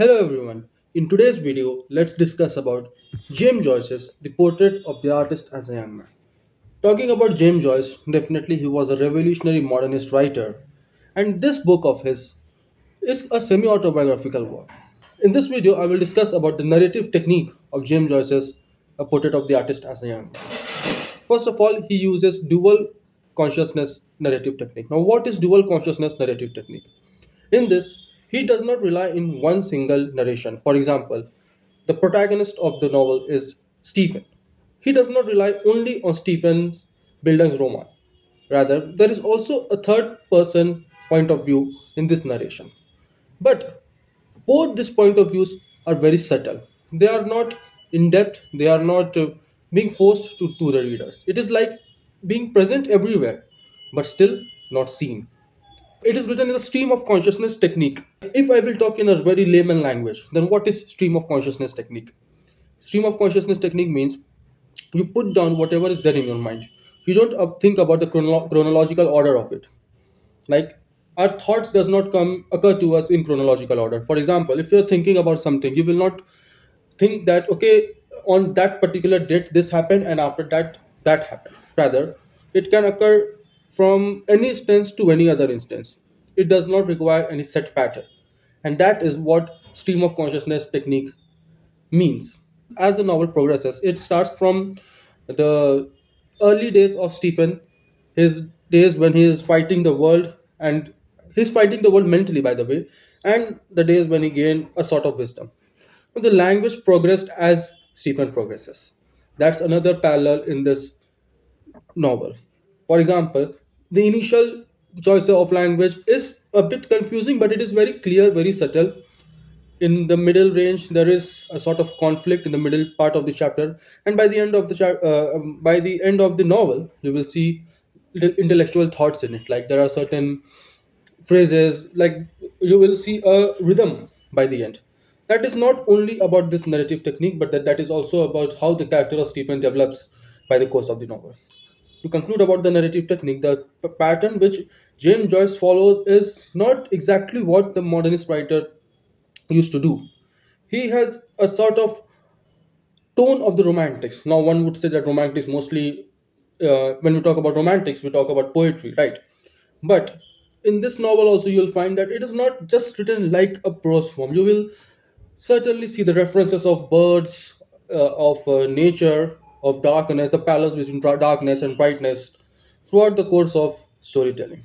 Hello everyone. In today's video, let's discuss about James Joyce's The Portrait of the Artist as a Young Man. Talking about James Joyce, definitely he was a revolutionary modernist writer, and this book of his is a semi-autobiographical work. In this video, I will discuss about the narrative technique of James Joyce's A Portrait of the Artist as a Young Man. First of all, he uses dual consciousness narrative technique. Now, what is dual consciousness narrative technique? In this, he does not rely in one single narration. For example, the protagonist of the novel is Stephen. He does not rely only on Stephen's Bildungsroman. Rather, there is also a third person point of view in this narration. But both these point of views are very subtle. They are not in depth, they are not being forced to the readers. It is like being present everywhere, but still not seen. It is written in a stream of consciousness technique. If I will talk in a very layman language, then what is stream of consciousness technique? Stream of consciousness technique means you put down whatever is there in your mind. You don't think about the chronological order of it. Like our thoughts does not come occur to us in chronological order. For example, if you're thinking about something, you will not think that okay, on that particular date this happened and after that that happened. Rather, it can occur from any instance to any other instance. It does not require any set pattern, and that is what stream of consciousness technique means. As the novel progresses, it starts from the early days of Stephen, his days when he is fighting the world, and he's fighting the world mentally, by the way, and the days when he gained a sort of wisdom. But the language progressed as Stephen progresses. That's another parallel in this novel. For example, the initial choice of language is a bit confusing, but it is very clear, very subtle. In the middle range, there is a sort of conflict in the middle part of the chapter, and by the end of the by the end of the novel, you will see intellectual thoughts in it. Like there are certain phrases, like you will see a rhythm by the end. That is not only about this narrative technique, but that is also about how the character of Stephen develops by the course of the novel. To conclude about the narrative technique, the pattern which James Joyce follows is not exactly what the modernist writer used to do. He has a sort of tone of the romantics. Now, one would say that romantics mostly, when we talk about romantics, we talk about poetry, right? But in this novel, also, you'll find that it is not just written like a prose form. You will certainly see the references of birds, of nature, of darkness, the parallels between darkness and brightness throughout the course of storytelling.